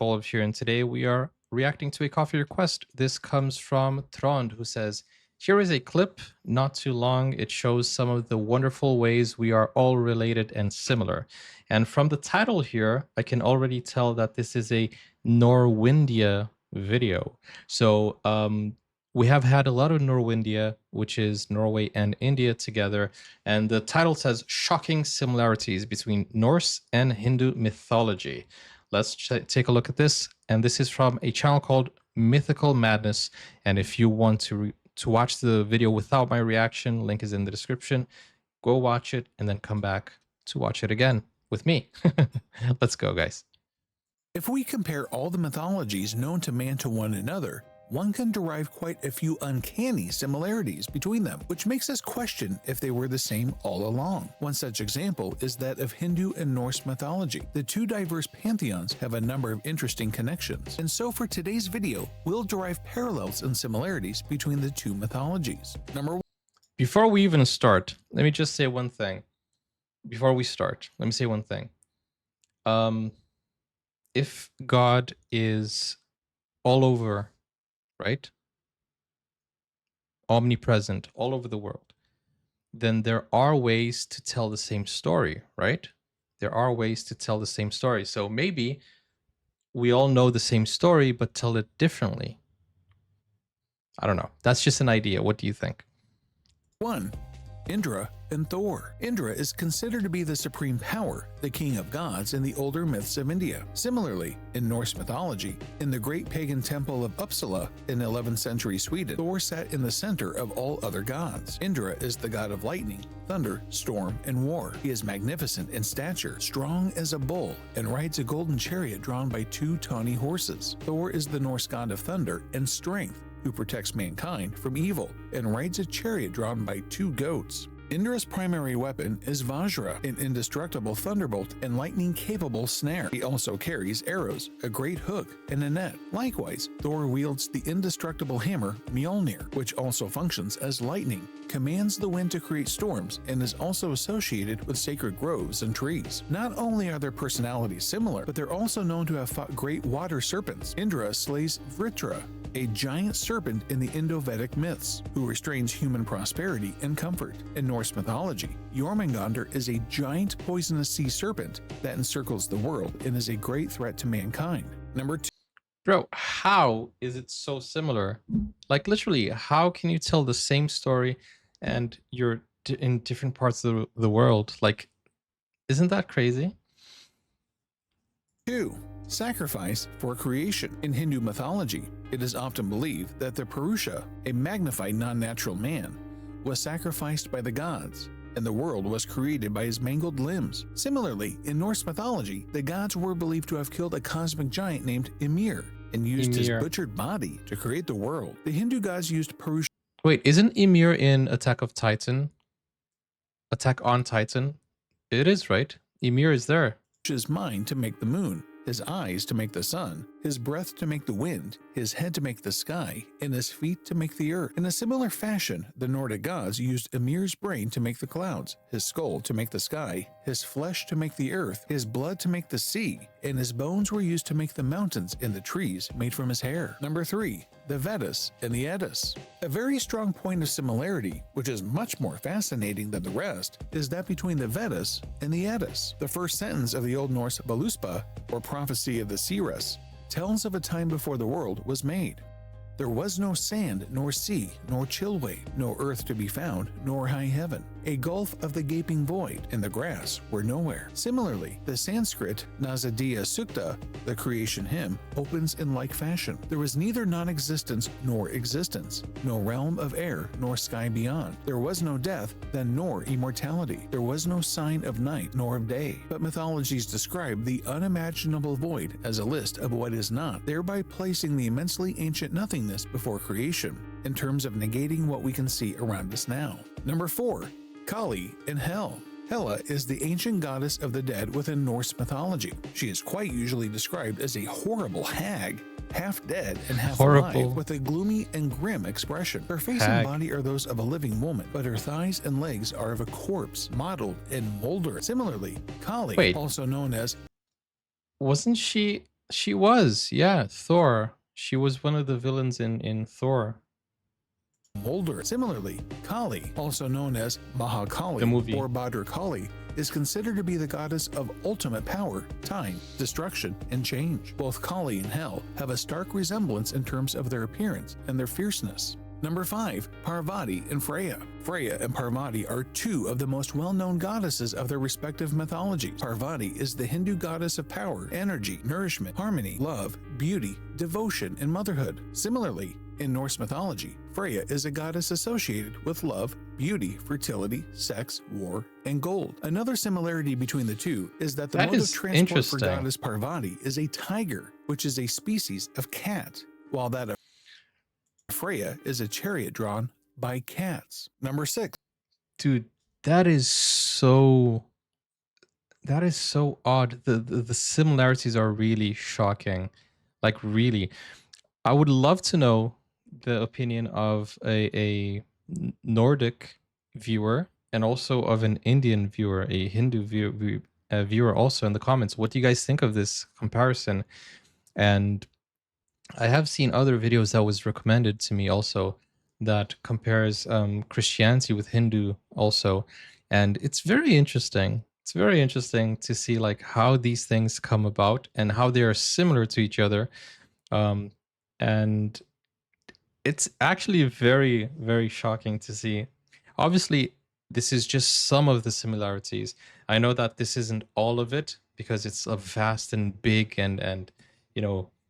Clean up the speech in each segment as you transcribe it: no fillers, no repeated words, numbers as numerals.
Olive here, and today we are reacting to a coffee request. This comes from Trond, who says, "Here is a clip, not too long. It shows some of the wonderful ways we are all related and similar." And from the title here, I can already tell that this is a Norwindia video. We have had a lot of Norwindia, which is Norway and India together, and the title says "Shocking Similarities Between Norse and Hindu Mythology." Let's take a look at this. And this is from a channel called Mythical Madness. And if you want to watch the video without my reaction, link is in the description. Go watch it and then come back to watch it again with me. Let's go, guys. If we compare all the mythologies known to man to one another, one can derive quite a few uncanny similarities between them, which makes us question if they were the same all along. One such example is that of Hindu and Norse mythology. The two diverse pantheons have a number of interesting connections, and so for today's video, we'll derive parallels and similarities between the two mythologies. Before we even start, let me just say one thing. Before we start, let me say one thing. If God is all over, right? Omnipresent all over the world, then there are ways to tell the same story, right? There are ways to tell the same story. So maybe we all know the same story, but tell it differently. I don't know. That's just an idea. What do you think? 1. Indra and Thor. Indra is considered to be the supreme power, the king of gods in the older myths of India. Similarly, in Norse mythology, in the great pagan temple of Uppsala in 11th century Sweden, Thor sat in the center of all other gods. Indra is the god of lightning, thunder, storm, and war. He is magnificent in stature, strong as a bull, and rides a golden chariot drawn by two tawny horses. Thor is the Norse god of thunder and strength, who protects mankind from evil and rides a chariot drawn by two goats. Indra's primary weapon is Vajra, an indestructible thunderbolt and lightning-capable snare. He also carries arrows, a great hook, and a net. Likewise, Thor wields the indestructible hammer Mjolnir, which also functions as lightning, commands the wind to create storms, and is also associated with sacred groves and trees. Not only are their personalities similar, but they're also known to have fought great water serpents. Indra slays Vritra, a giant serpent in the Indo-Vedic myths, who restrains human prosperity and comfort. In Norse mythology, Jormungandr is a giant poisonous sea serpent that encircles the world and is a great threat to mankind. Number 2. Bro, how is it so similar? Like, literally, how can you tell the same story and you're in different parts of the world? Like, isn't that crazy? 2. Sacrifice for creation. In Hindu mythology, it is often believed that the Purusha, a magnified non-natural man, was sacrificed by the gods, and the world was created by his mangled limbs. Similarly, in Norse mythology, the gods were believed to have killed a cosmic giant named Ymir and used his butchered body to create the world. The Hindu gods used Purusha. Wait, isn't Ymir in Attack on Titan? It is, right? Ymir is there. His mind to make the moon, his eyes to make the sun, his breath to make the wind, his head to make the sky, and his feet to make the earth. In a similar fashion, the Nordic gods used Ymir's brain to make the clouds, his skull to make the sky, his flesh to make the earth, his blood to make the sea, and his bones were used to make the mountains and the trees made from his hair. Number 3. The Vedas and the Eddas. A very strong point of similarity, which is much more fascinating than the rest, is that between the Vedas and the Eddas. The first sentence of the Old Norse Voluspa, or prophecy of the Seeress, tells of a time before the world was made. There was no sand, nor sea, nor chillway, no earth to be found, nor high heaven. A gulf of the gaping void, and the grass were nowhere. Similarly, the Sanskrit Nazadiya Sukta, the creation hymn, opens in like fashion. There was neither non-existence nor existence, no realm of air nor sky beyond. There was no death, then nor immortality. There was no sign of night nor of day. But mythologies describe the unimaginable void as a list of what is not, thereby placing the immensely ancient nothingness before creation, in terms of negating what we can see around us now. Number 4. Kali and Hel. Hela is the ancient goddess of the dead within Norse mythology. She is quite usually described as a horrible hag, half dead and half alive, with a gloomy and grim expression. Her face and body are those of a living woman, but her thighs and legs are of a corpse, mottled and moldered. Similarly, Kali, also known as... Wasn't she She was, yeah, Thor. She was one of the villains in Thor, Older. Similarly, Kali, also known as the Mahakali movie. or Badr Kali, is considered to be the goddess of ultimate power, time, destruction, and change. Both Kali and Hel have a stark resemblance in terms of their appearance and their fierceness. Number 5. Parvati and Freya. Freya and Parvati are two of the most well-known goddesses of their respective mythologies. Parvati is the Hindu goddess of power, energy, nourishment, harmony, love, beauty, devotion, and motherhood. Similarly, in Norse mythology, Freya is a goddess associated with love, beauty, fertility, sex, war, and gold. Another similarity between the two is that the That mode of is transport for interesting. goddess Parvati is a tiger, which is a species of cat, while that of Freya is a chariot drawn by cats. Number 6. Dude, that is so odd. The similarities are really shocking. Like really. I would love to know the opinion of a Nordic viewer and also of an Indian viewer, a Hindu viewer also in the comments. What do you guys think of this comparison? And I have seen other videos that was recommended to me also that compares Christianity with Hindu also, and it's very interesting. It's very interesting to see like how these things come about and how they are similar to each other, and it's actually very very shocking to see. Obviously, this is just some of the similarities. I know that this isn't all of it because it's a vast and big and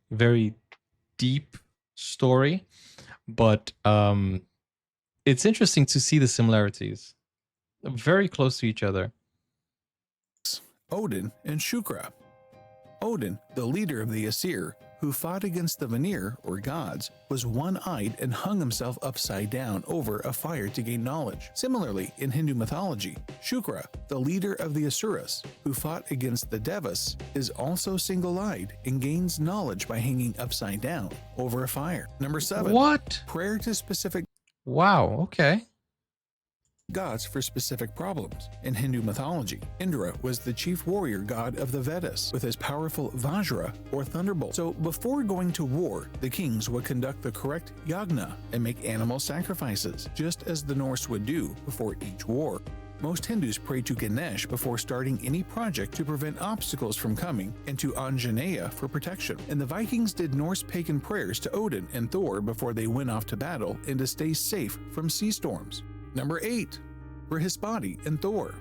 very deep story, but it's interesting to see the similarities very close to each other. Odin and Shukra. Odin, the leader of the Aesir, who fought against the Vanir, or gods, was one-eyed and hung himself upside down over a fire to gain knowledge. Similarly, in Hindu mythology, Shukra, the leader of the Asuras, who fought against the Devas, is also single-eyed and gains knowledge by hanging upside down over a fire. Number 7. What? Prayer to specific Wow, okay. gods for specific problems. In Hindu mythology, Indra was the chief warrior god of the Vedas with his powerful Vajra or thunderbolt. So before going to war, the kings would conduct the correct yagna and make animal sacrifices, just as the Norse would do before each war. Most Hindus pray to Ganesh before starting any project to prevent obstacles from coming, and to Anjaneya for protection. And the Vikings did Norse pagan prayers to Odin and Thor before they went off to battle and to stay safe from sea storms. Number 8. Brihaspati and Thor.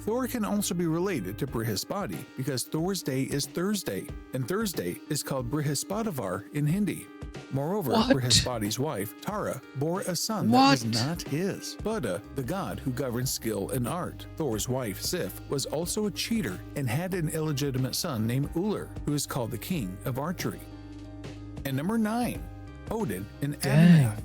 Thor can also be related to Brihaspati because Thor's day is Thursday, and Thursday is called Brihaspativar in Hindi. Moreover, What? Brihaspati's wife, Tara, bore a son that was not his. Buddha, the god who governs skill and art. Thor's wife, Sif, was also a cheater and had an illegitimate son named Uller, who is called the king of archery. And number 9. Odin and Adanath.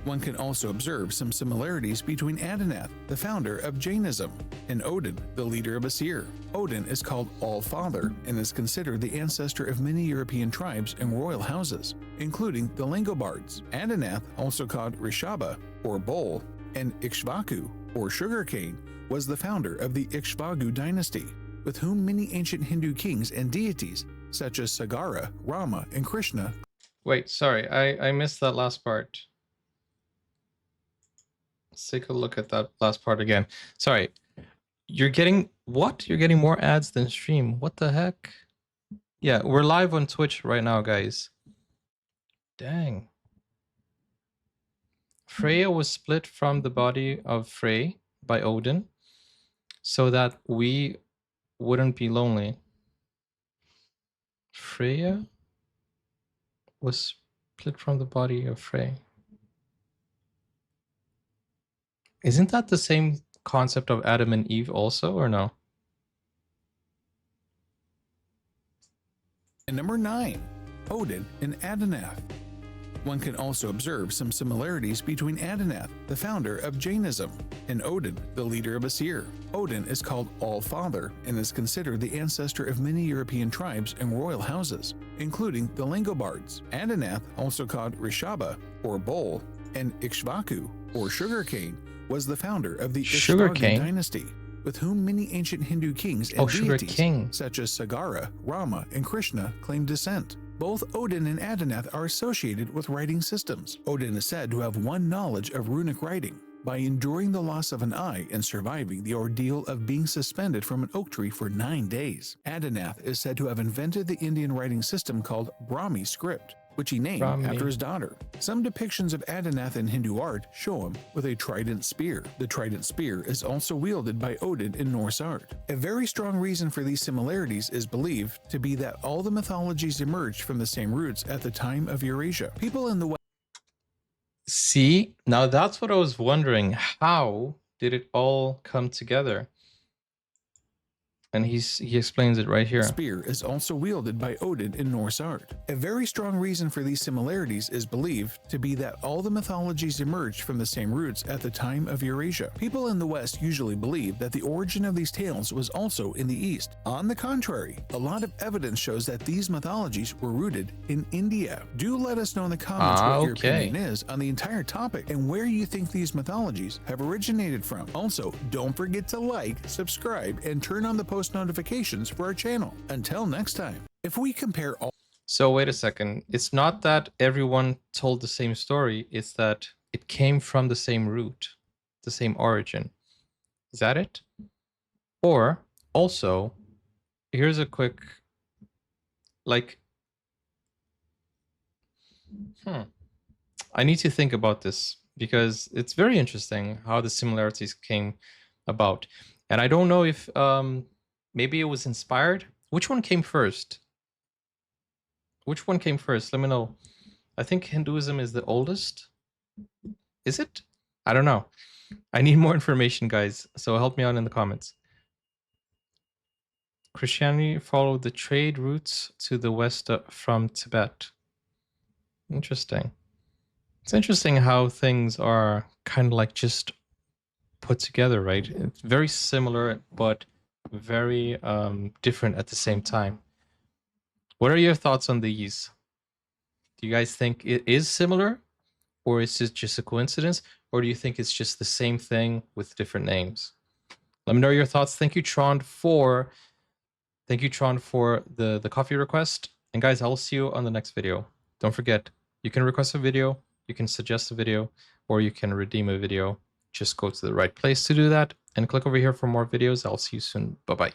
One can also observe some similarities between Adanath, the founder of Jainism, and Odin, the leader of Aesir. Odin is called All-Father and is considered the ancestor of many European tribes and royal houses, including the Langobards. Adanath, also called Rishaba or Bull, and Ikshvaku or Sugarcane, was the founder of the Ikshvaku dynasty, with whom many ancient Hindu kings and deities such as Sagara, Rama, and Krishna. Wait, sorry, I missed that last part. Let's take a look at that last part again. Sorry. You're getting what? You're getting more ads than stream. What the heck? Yeah, we're live on Twitch right now, guys. Dang. Freya was split from the body of Frey by Odin so that we wouldn't be lonely. Freya was split from the body of Frey. Isn't that the same concept of Adam and Eve also, or no? And number 9. Odin and Adanath. One can also observe some similarities between Adanath, the founder of Jainism, and Odin, the leader of Aesir. Odin is called All-Father and is considered the ancestor of many European tribes and royal houses, including the Langobards. Adanath, also called Rishaba or Bull, and Ikshvaku or Sugarcane, was the founder of the Ikshvaku dynasty, with whom many ancient Hindu kings and Oh, Sugar deities, King. such as Sagara, Rama, and Krishna, claim descent. Both Odin and Adanath are associated with writing systems. Odin is said to have won knowledge of runic writing by enduring the loss of an eye and surviving the ordeal of being suspended from an oak tree for 9 days. Adanath is said to have invented the Indian writing system called Brahmi script, which he named after his daughter. Some depictions of Adanath in Hindu art show him with a trident spear. The trident spear is also wielded by Odin in Norse art. A very strong reason for these similarities is believed to be that all the mythologies emerged from the same roots at the time of Eurasia. People in the West. See, now that's what I was wondering. How did it all come together? And he explains it right here. Spear is also wielded by Odin in Norse art. A very strong reason for these similarities is believed to be that all the mythologies emerged from the same roots at the time of Eurasia. People in the West usually believe that the origin of these tales was also in the East. On the contrary, a lot of evidence shows that these mythologies were rooted in India. Do let us know in the comments what your opinion is on the entire topic and where you think these mythologies have originated from. Also, don't forget to like, subscribe, and turn on the post notifications for our channel. Until next time, if we compare all... So wait a second. It's not that everyone told the same story. It's that it came from the same root, the same origin. Is that it? Or also, here's a quick, like, I need to think about this because it's very interesting how the similarities came about. And I don't know if maybe it was inspired. Which one came first? Which one came first? Let me know. I think Hinduism is the oldest. Is it? I don't know. I need more information, guys. So help me out in the comments. Christianity followed the trade routes to the west from Tibet. Interesting. It's interesting how things are kind of like just put together, right? It's very similar, but very different at the same time. What are your thoughts on these? Do you guys think it is similar, or is it just a coincidence, or do you think it's just the same thing with different names? Let me know your thoughts. Thank you, Tron, for the coffee request. And guys, I'll see you on the next video. Don't forget, you can request a video, you can suggest a video, or you can redeem a video. Just go to the right place to do that and click over here for more videos. I'll see you soon. Bye-bye.